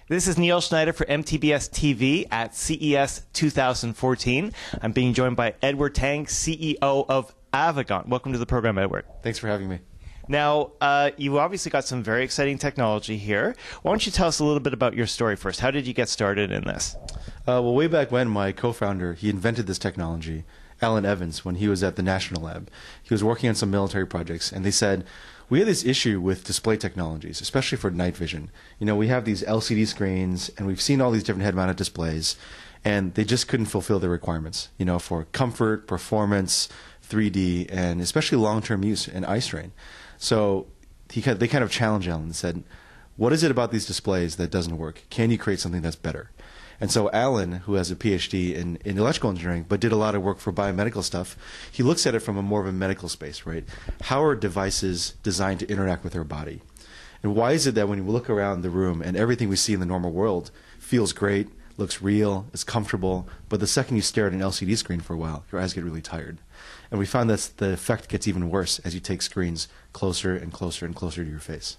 This is Neil Schneider for MTBS-TV at CES 2014. I'm being joined by Edward Tang, CEO of Avegant. Welcome to the program, Edward. Thanks for having me. Now, you've obviously got some very exciting technology here. Why don't you tell us a little bit about your story first? How did you get started in this? Well, way back when, my co-founder, he invented this technology, Alan Evans, when he was at the National Lab. He was working on some military projects, and they said, we have this issue with display technologies, especially for night vision. You know, we have these LCD screens, and we've seen all these different head-mounted displays, and they just couldn't fulfill their requirements, you know, for comfort, performance, 3D, and especially long-term use and eye strain. So they kind of challenged Alan and said, what is it about these displays that doesn't work? Can you create something that's better? And so Alan, who has a PhD in electrical engineering, but did a lot of work for biomedical stuff, he looks at it from a more of a medical space, right? How are devices designed to interact with our body? And why is it that when you look around the room and everything we see in the normal world feels great, looks real, is comfortable, but the second you stare at an LCD screen for a while, your eyes get really tired? And we found that the effect gets even worse as you take screens closer and closer and closer to your face.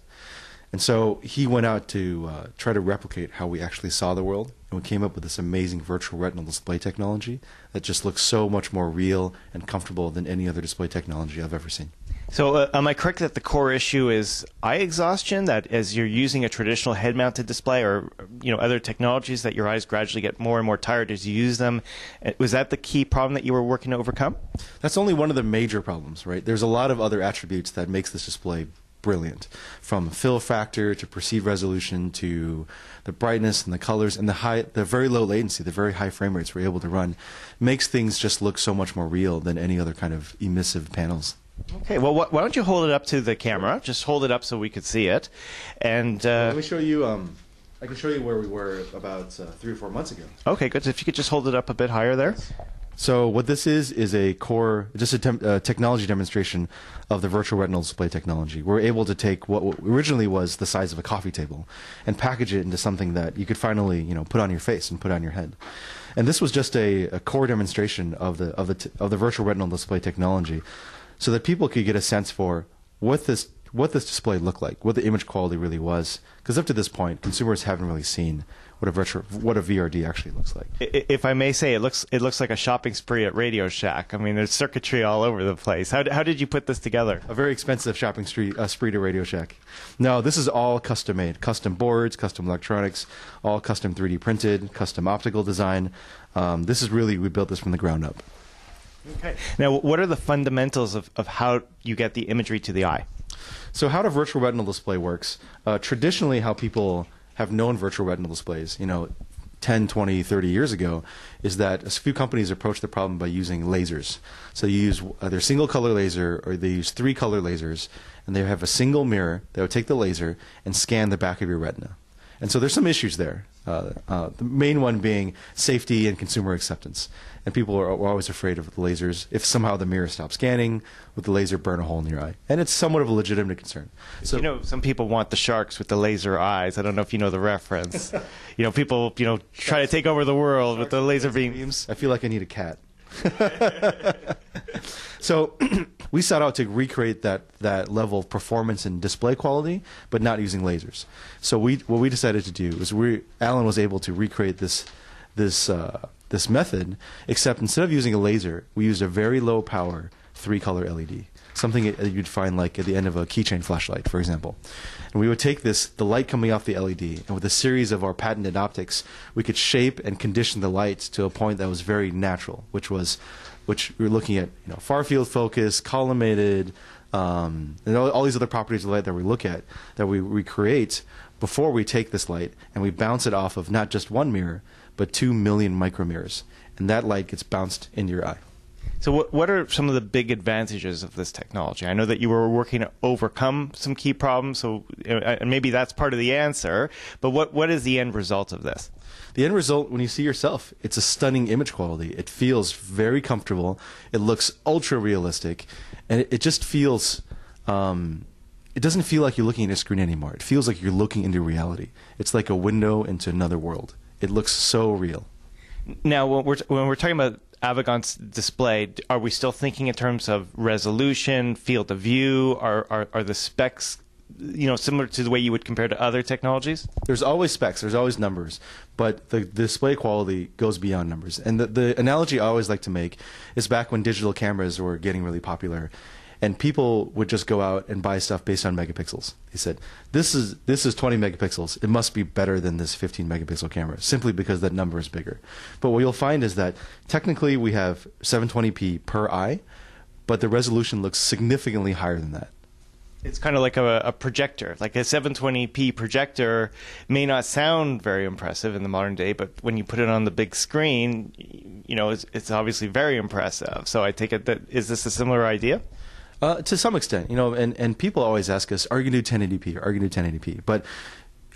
And so he went out to try to replicate how we actually saw the world, and we came up with this amazing virtual retinal display technology that just looks so much more real and comfortable than any other display technology I've ever seen. So am I correct that the core issue is eye exhaustion, that as you're using a traditional head-mounted display or other technologies that your eyes gradually get more and more tired as you use them? Was that the key problem that you were working to overcome? That's only one of the major problems, right? There's a lot of other attributes that makes this display brilliant, from fill factor to perceived resolution to the brightness and the colors and the very low latency, the very high frame rates we're able to run, makes things just look so much more real than any other kind of emissive panels. Okay, well, why don't you hold it up to the camera? Just hold it up so we could see it. And let me show you. I can show you where we were about 3 or 4 months ago. Okay, good. So if you could just hold it up a bit higher there. So what this is a core, just a technology demonstration of the virtual retinal display technology. We're able to take what originally was the size of a coffee table and package it into something that you could finally, put on your face and put on your head. And this was just a core demonstration of the virtual retinal display technology, so that people could get a sense for what this display looked like, what the image quality really was. Because up to this point, consumers haven't really seen what a VRD actually looks like. If I may say, it looks like a shopping spree at Radio Shack. I mean, there's circuitry all over the place. How did you put this together? A very expensive shopping spree to Radio Shack. No, this is all custom made. Custom boards, custom electronics, all custom 3D printed, custom optical design. This is really, we built this from the ground up. Okay. Now, what are the fundamentals of how you get the imagery to the eye? So how the virtual retinal display works, traditionally how people have known virtual retinal displays, 10, 20, 30 years ago, is that a few companies approach the problem by using lasers. So you use either single color laser or they use 3 color lasers, and they have a single mirror that would take the laser and scan the back of your retina. And so there's some issues there. The main one being safety and consumer acceptance. And people are always afraid of the lasers. If somehow the mirror stops scanning, would the laser burn a hole in your eye? And it's somewhat of a legitimate concern. So, some people want the sharks with the laser eyes. I don't know if you know the reference. People, try to take over the world with the laser beams. I feel like I need a cat. So we set out to recreate that level of performance and display quality, but not using lasers. So what we decided to do is Alan was able to recreate this method, except instead of using a laser, we used a very low power 3-color LED, something that you'd find like at the end of a keychain flashlight, for example. And we would take the light coming off the LED, and with a series of our patented optics, we could shape and condition the light to a point that was very natural, which we were looking at, far field focus, collimated, and all these other properties of light that we look at, that we recreate before we take this light, and we bounce it off of not just one mirror, but 2 million micromirrors, and that light gets bounced into your eye. So what are some of the big advantages of this technology? I know that you were working to overcome some key problems, so and maybe that's part of the answer, but what is the end result of this? The end result, when you see yourself, it's a stunning image quality. It feels very comfortable. It looks ultra realistic, and it just feels, it doesn't feel like you're looking at a screen anymore. It feels like you're looking into reality. It's like a window into another world. It looks so real. Now, when we're talking about Avegant's display, are we still thinking in terms of resolution, field of view? Are the specs similar to the way you would compare to other technologies? There's always specs, there's always numbers, but the display quality goes beyond numbers. And the analogy I always like to make is back when digital cameras were getting really popular, and people would just go out and buy stuff based on megapixels. They said, this is 20 megapixels. It must be better than this 15 megapixel camera, simply because that number is bigger. But what you'll find is that technically we have 720p per eye, but the resolution looks significantly higher than that. It's kind of like a projector. Like a 720p projector may not sound very impressive in the modern day, but when you put it on the big screen, it's obviously very impressive. So I take it that, is this a similar idea? To some extent, and people always ask us, are you going to do 1080p? Are you going to do 1080p? But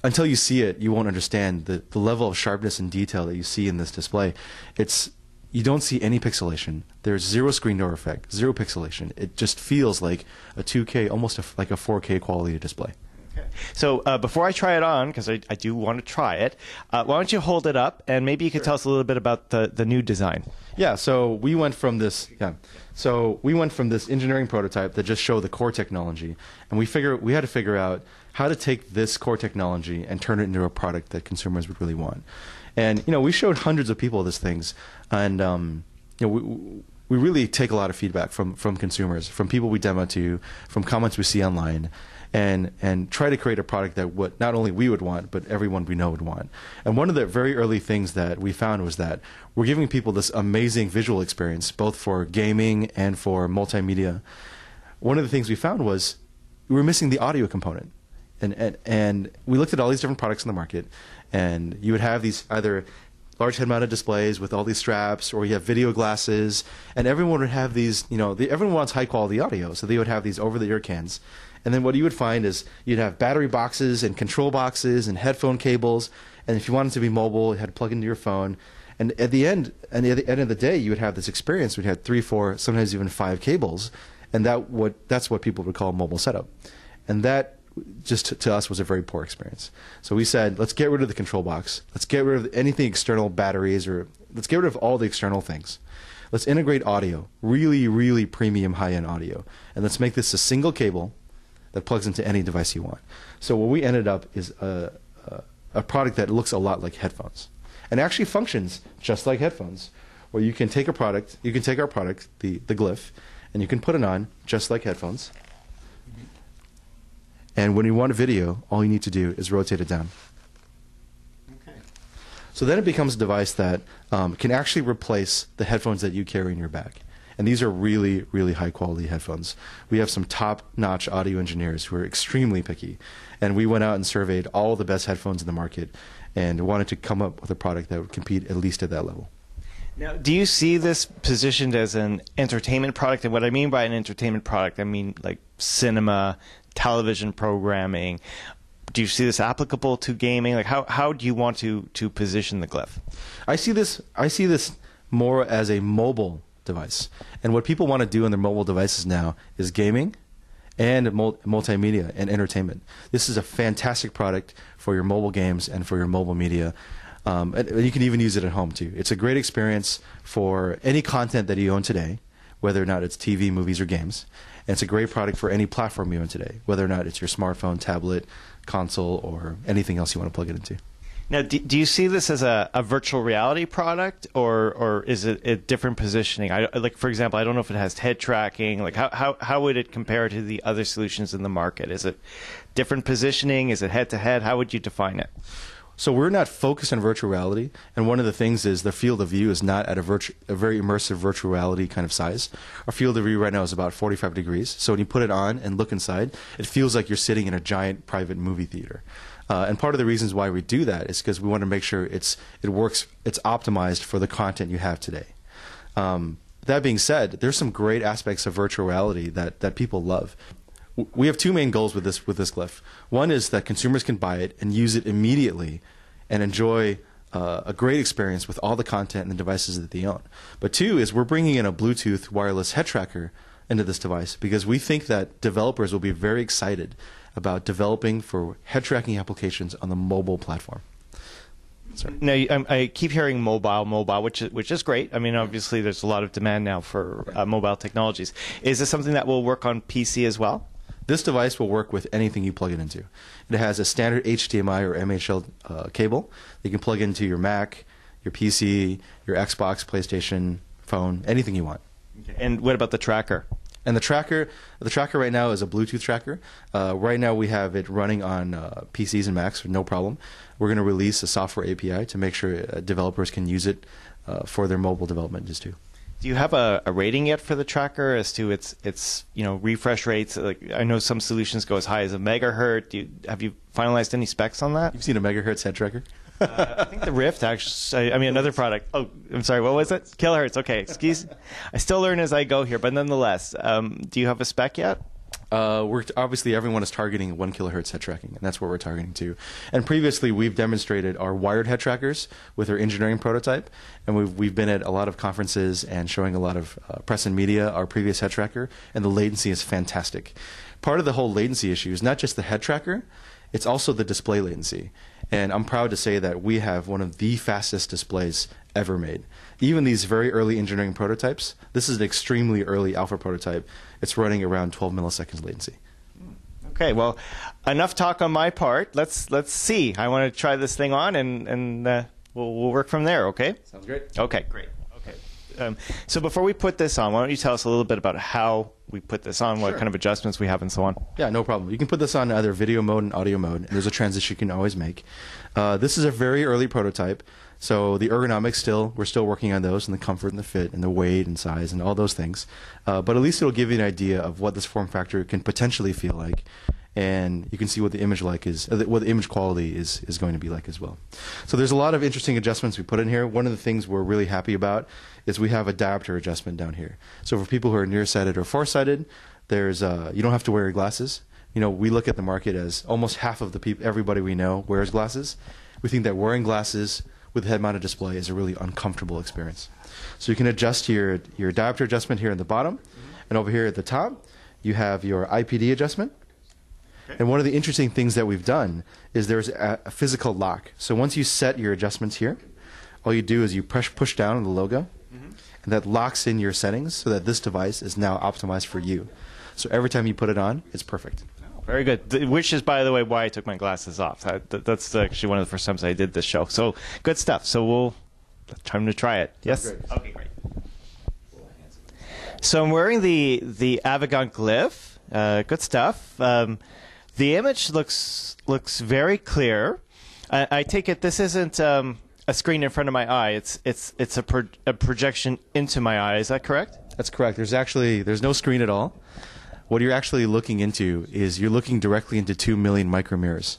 until you see it, you won't understand the level of sharpness and detail that you see in this display. You don't see any pixelation. There's zero screen door effect, zero pixelation. It just feels like a 2K, almost like a 4K quality display. Okay. So before I try it on, because I do want to try it, why don't you hold it up, and maybe you could tell us a little bit about the new design. Yeah, so we went from this engineering prototype that just showed the core technology, and we had to figure out how to take this core technology and turn it into a product that consumers would really want. And we showed hundreds of people these things, and we really take a lot of feedback from consumers, from people we demo to, from comments we see online, and try to create a product that not only we would want, but everyone we know would want. And one of the very early things that we found was that we're giving people this amazing visual experience, both for gaming and for multimedia. One of the things we found was we were missing the audio component. And we looked at all these different products in the market, and you would have these either large head-mounted displays with all these straps, or you have video glasses, and everyone would have these, everyone wants high-quality audio, so they would have these over-the-ear cans. And then what you would find is you'd have battery boxes and control boxes and headphone cables, and if you wanted to be mobile, you had to plug into your phone. And at the end of the day, you would have this experience. We'd have 3, 4, sometimes even 5 cables, and that's what people would call a mobile setup. And that, just to us, was a very poor experience. So we said, let's get rid of the control box. Let's get rid of anything external, batteries, or let's get rid of all the external things. Let's integrate audio, really, really premium high-end audio, and let's make this a single cable that plugs into any device you want. So what we ended up is a product that looks a lot like headphones, and actually functions just like headphones, where you can take our product, the Glyph, and you can put it on just like headphones. And when you want a video, all you need to do is rotate it down. Okay. So then it becomes a device that can actually replace the headphones that you carry in your bag. And these are really, really high-quality headphones. We have some top-notch audio engineers who are extremely picky. And we went out and surveyed all the best headphones in the market and wanted to come up with a product that would compete at least at that level. Now, do you see this positioned as an entertainment product? And what I mean by an entertainment product, I mean like cinema, television programming. Do you see this applicable to gaming? Like how do you want to position the Glyph? I see this more as a mobile device. And what people want to do on their mobile devices now is gaming and multimedia and entertainment. This is a fantastic product for your mobile games and for your mobile media. And you can even use it at home too. It's a great experience for any content that you own today, whether or not it's TV, movies, or games. And it's a great product for any platform you own today, whether or not it's your smartphone, tablet, console, or anything else you want to plug it into. Now, do you see this as a virtual reality product, or is it a different positioning? Like, for example, I don't know if it has head tracking. Like, how would it compare to the other solutions in the market? Is it different positioning? Is it head-to-head? How would you define it? So we're not focused on virtual reality, and one of the things is the field of view is not at a very immersive virtual reality kind of size. Our field of view right now is about 45 degrees, so when you put it on and look inside, it feels like you're sitting in a giant private movie theater. And part of the reasons why we do that is because we want to make sure it's optimized for the content you have today. That being said, there's some great aspects of virtual reality that people love. We have two main goals with this Glyph. One is that consumers can buy it and use it immediately and enjoy a great experience with all the content and the devices that they own. But two is we're bringing in a Bluetooth wireless head tracker into this device because we think that developers will be very excited about developing for head tracking applications on the mobile platform. Sorry. Now, I keep hearing mobile, which is great. I mean, obviously, there's a lot of demand now for mobile technologies. Is this something that will work on PC as well? This device will work with anything you plug it into. It has a standard HDMI or MHL cable that you can plug into your Mac, your PC, your Xbox, PlayStation, phone, anything you want. And what about the tracker? And the tracker right now is a Bluetooth tracker. Right now we have it running on PCs and Macs, no problem. We're going to release a software API to make sure developers can use it for their mobile development just too. Do you have a rating yet for the tracker as to its refresh rates? Like, I know some solutions go as high as a megahertz. Have you finalized any specs on that? You've seen a megahertz head tracker? I think the Rift actually. I mean, another product. Oh, I'm sorry. What was it? Kilohertz. Okay, excuse. I still learn as I go here, but nonetheless, do you have a spec yet? Obviously, everyone is targeting 1 kilohertz head tracking, and that's what we're targeting to. And previously, we've demonstrated our wired head trackers with our engineering prototype, and we've been at a lot of conferences and showing a lot of press and media our previous head tracker, and the latency is fantastic. Part of the whole latency issue is not just the head tracker, it's also the display latency. And I'm proud to say that we have one of the fastest displays ever made. Even these very early engineering prototypes, this is an extremely early alpha prototype. It's running around 12 milliseconds latency. Okay, well, enough talk on my part. Let's see. I want to try this thing on, and we'll work from there. Okay? Sounds great. Okay, great. Okay. So before we put this on, why don't you tell us a little bit about how we put this on, what kind of adjustments we have, and so on? Yeah, no problem. You can put this on either video mode and audio mode. And there's a transition you can always make. This is a very early prototype, so the ergonomics we're still working on those, and the comfort and the fit and the weight and size and all those things. But at least it'll give you an idea of what this form factor can potentially feel like, and you can see what the image what the image quality is going to be like as well. So there's a lot of interesting adjustments we put in here. One of the things we're really happy about is we have a diopter adjustment down here. So for people who are nearsighted or farsighted, there's you don't have to wear your glasses. We look at the market as almost half of everybody we know wears glasses. We think that wearing glasses with a head-mounted display is a really uncomfortable experience. So you can adjust your diopter adjustment here in the bottom, and over here at the top, you have your IPD adjustment. And one of the interesting things that we've done is there's a physical lock. So once you set your adjustments here, all you do is you push down on the logo, and that locks in your settings so that this device is now optimized for you. So every time you put it on, it's perfect. Very good. Which is, by the way, why I took my glasses off. That's actually one of the first times I did this show. So good stuff. So time to try it. Yes? Great. Okay, great. So I'm wearing the Avegant Glyph. Good stuff. The image looks very clear. I take it this isn't a screen in front of my eye. It's a projection into my eye. Is that correct? That's correct. There's no screen at all. What you're actually looking into is you're looking directly into 2 million micromirrors.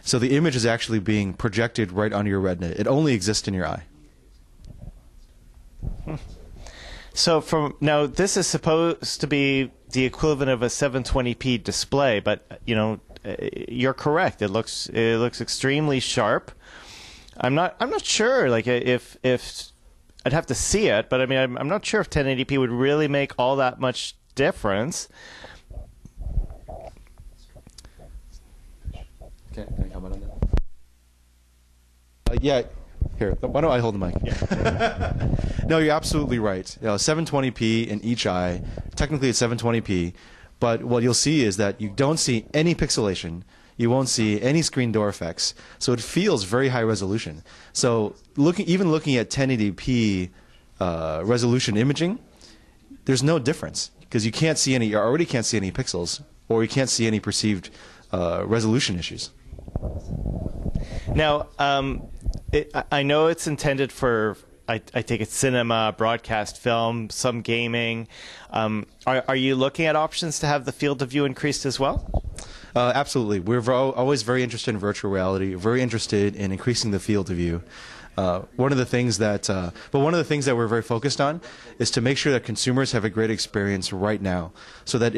So the image is actually being projected right onto your retina. It only exists in your eye. So now this is supposed to be the equivalent of a 720p display, but you're correct. It looks extremely sharp. I'm not sure like if I'd have to see it, but I mean I'm not sure if 1080p would really make all that much difference. Can I comment on that? Yeah. Here, why don't I hold the mic? Yeah. No, you're absolutely right. 720p in each eye. Technically, it's 720p, but what you'll see is that you don't see any pixelation. You won't see any screen door effects. So it feels very high resolution. So even looking at 1080p resolution imaging, there's no difference because you already can't see any pixels, or you can't see any perceived resolution issues. Now, I know it's intended for, I take it, cinema, broadcast film, some gaming. Are you looking at options to have the field of view increased as well? Absolutely. We're always very interested in virtual reality, very interested in increasing the field of view. One of the things that we're very focused on is to make sure that consumers have a great experience right now, so that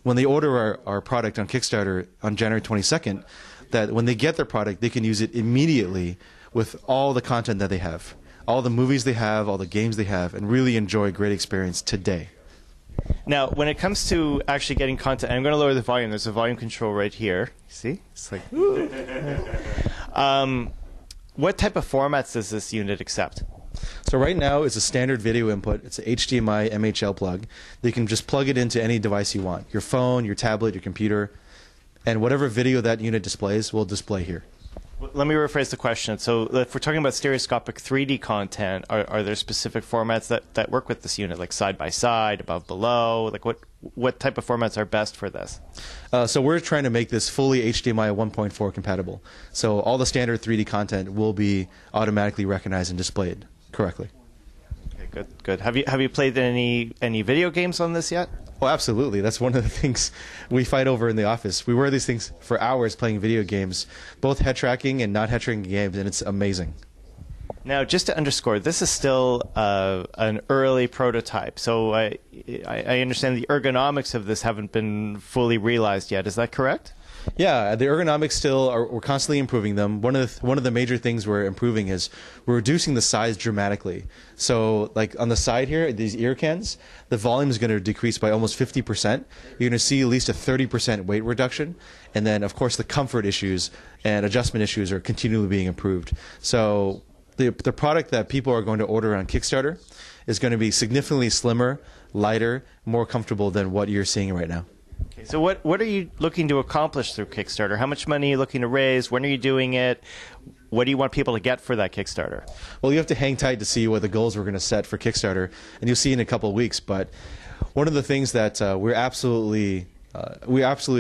when they order our product on Kickstarter on January 22nd, that when they get their product, they can use it immediately with all the content that they have, all the movies they have, all the games they have, and really enjoy a great experience today. Now, when it comes to actually getting content, I'm going to lower the volume. There's a volume control right here. See? It's like, ooh. What type of formats does this unit accept? So right now it's a standard video input. It's an HDMI MHL plug. You can just plug it into any device you want. Your phone, your tablet, your computer, and whatever video that unit displays will display here. Let me rephrase the question. So if we're talking about stereoscopic 3D content, are there specific formats that work with this unit, like side by side, above, below? Like what type of formats are best for this? So we're trying to make this fully HDMI 1.4 compatible. So all the standard 3D content will be automatically recognized and displayed correctly. Okay, good. Have you played any video games on this yet? Oh, absolutely. That's one of the things we fight over in the office. We wear these things for hours playing video games, both head tracking and not head tracking games, and it's amazing. Now, just to underscore, this is still an early prototype. So I understand the ergonomics of this haven't been fully realized yet. Is that correct? Yeah, the ergonomics still we're constantly improving them. One of the major things we're improving is we're reducing the size dramatically. So like on the side here, these ear cans, the volume is going to decrease by almost 50%. You're going to see at least a 30% weight reduction. And then of course the comfort issues and adjustment issues are continually being improved. So the product that people are going to order on Kickstarter is going to be significantly slimmer, lighter, more comfortable than what you're seeing right now. Okay, so what are you looking to accomplish through Kickstarter? How much money are you looking to raise? When are you doing it? What do you want people to get for that Kickstarter? Well, you have to hang tight to see what the goals we're going to set for Kickstarter, and you'll see in a couple of weeks. But one of the things that we're absolutely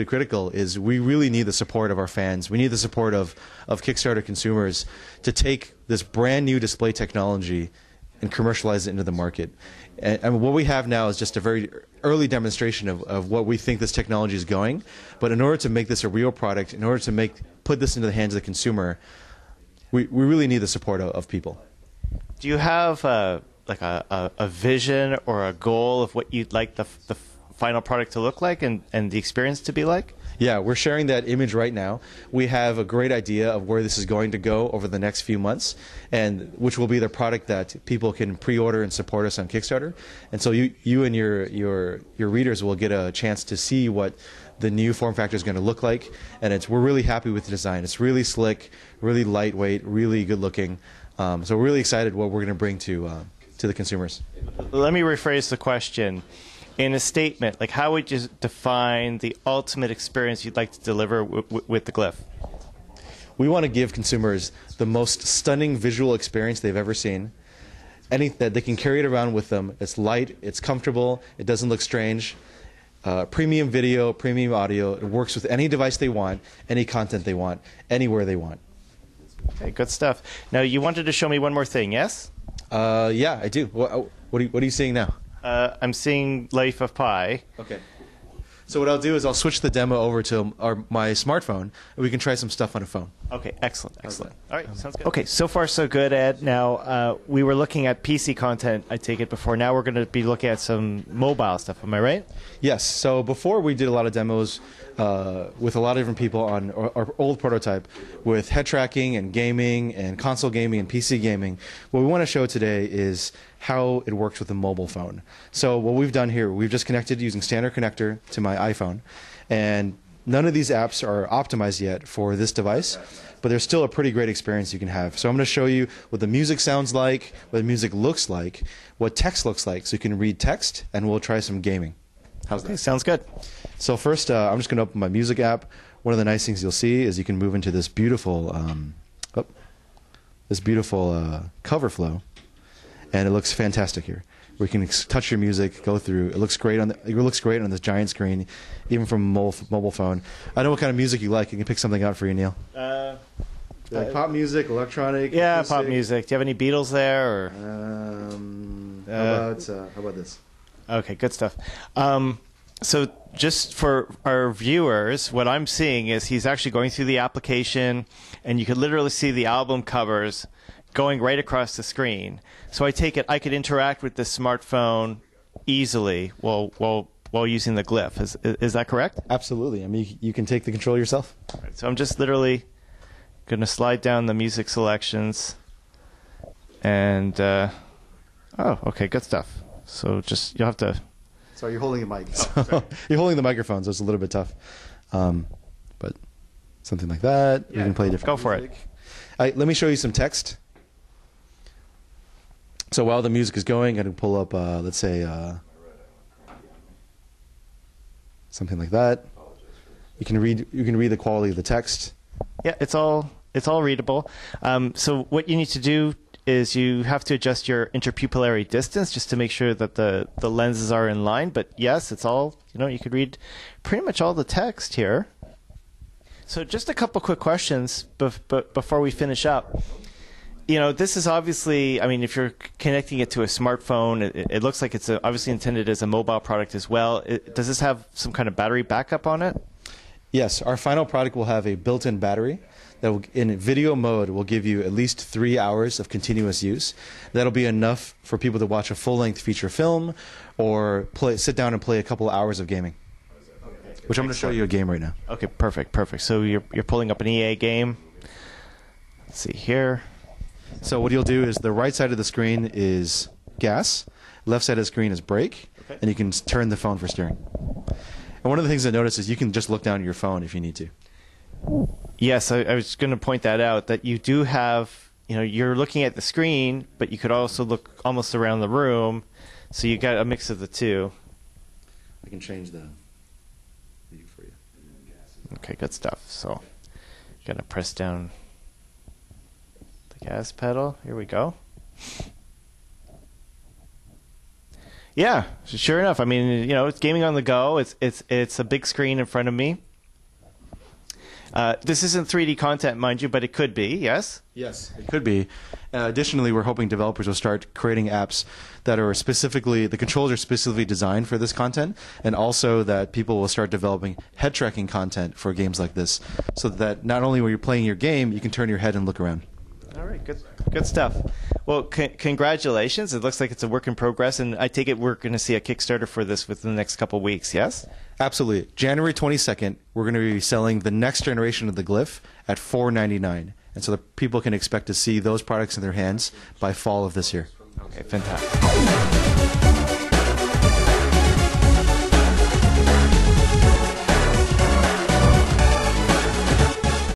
critical is we really need the support of our fans. We need the support of Kickstarter consumers to take this brand new display technology and commercialize it into the market. And what we have now is just a very early demonstration of what we think this technology is going. But in order to make this a real product, in order to put this into the hands of the consumer, we really need the support of people. Do you have a vision or a goal of what you'd like the final product to look like and the experience to be like? Yeah, we're sharing that image right now. We have a great idea of where this is going to go over the next few months, and which will be the product that people can pre-order and support us on Kickstarter. And so you and your readers will get a chance to see what the new form factor is going to look like. And we're really happy with the design. It's really slick, really lightweight, really good looking. So we're really excited what we're going to bring to the consumers. Let me rephrase the question. In a statement, like how would you define the ultimate experience you'd like to deliver with the Glyph? We want to give consumers the most stunning visual experience they've ever seen. That they can carry it around with them. It's light, it's comfortable, it doesn't look strange. Premium video, premium audio. It works with any device they want, any content they want, anywhere they want. Okay, good stuff. Now you wanted to show me one more thing, yes? Yeah, I do. What are you seeing now? I'm seeing Life of Pi. Okay. So what I'll do is I'll switch the demo over to my smartphone, and we can try some stuff on a phone. Okay, excellent. All right, sounds good. Okay, so far so good, Ed. Now, we were looking at PC content, I take it, before. Now we're going to be looking at some mobile stuff. Am I right? Yes. So before we did a lot of demos with a lot of different people on our old prototype with head tracking and gaming and console gaming and PC gaming. What we want to show today is how it works with a mobile phone. So what we've done here, we've just connected using standard connector to my iPhone, and none of these apps are optimized yet for this device, but there's still a pretty great experience you can have. So I'm going to show you what the music sounds like, what the music looks like, what text looks like, so you can read text, and we'll try some gaming. How's that? Sounds good. So first, I'm just going to open my music app. One of the nice things you'll see is you can move into this beautiful, cover flow, and it looks fantastic here. Where you can touch your music, go through. It looks great on this giant screen, even from a mobile phone. I know what kind of music you like. You can pick something out for you, Neil. Like pop music, electronic. Yeah, acoustic. Pop music. Do you have any Beatles there? Or how about this? Okay, good stuff. So just for our viewers, what I'm seeing is he's actually going through the application, and you can literally see the album covers going right across the screen. So I take it I could interact with this smartphone easily while using the Glyph. Is that correct? Absolutely. I mean, you can take the control yourself. Right, so I'm just literally going to slide down the music selections. And, okay, good stuff. So you'll have to... Sorry, you're holding a mic. You're holding the microphone, so it's a little bit tough. But something like that. Yeah, you can play different Go for music. It. Let me show you some text. So while the music is going, I can pull up, let's say, something like that. You can read the quality of the text. Yeah, it's all readable. So what you need to do is you have to adjust your interpupillary distance just to make sure that the lenses are in line. But yes, it's all, you could read pretty much all the text here. So just a couple quick questions before we finish up. This is obviously, if you're connecting it to a smartphone, it looks like it's obviously intended as a mobile product as well. Does this have some kind of battery backup on it? Yes, our final product will have a built-in battery that will, in video mode, will give you at least 3 hours of continuous use. That'll be enough for people to watch a full-length feature film or sit down and play a couple hours of gaming. Which I'm going to show you a game right now. Okay, perfect. So you're pulling up an EA game. Let's see here. So what you'll do is the right side of the screen is gas, left side of the screen is brake, and you can turn the phone for steering. And one of the things I noticed is you can just look down at your phone if you need to. Yes, I was going to point that out, that you do have, you're looking at the screen, but you could also look almost around the room, so you got a mix of the two. I can change the view for you. Okay, good stuff. So you're going to press down the gas pedal. Here we go. Yeah, sure enough. It's gaming on the go. It's a big screen in front of me. This isn't 3D content, mind you, but it could be, yes? Yes, it could be. Additionally, we're hoping developers will start creating apps that are the controls are specifically designed for this content, and also that people will start developing head tracking content for games like this, so that not only when you're playing your game, you can turn your head and look around. All right, good stuff. Well, congratulations. It looks like it's a work in progress, and I take it we're going to see a Kickstarter for this within the next couple of weeks, yes? Absolutely. January 22nd, we're going to be selling the next generation of the Glyph at $4.99, and so that people can expect to see those products in their hands by fall of this year. Okay, fantastic.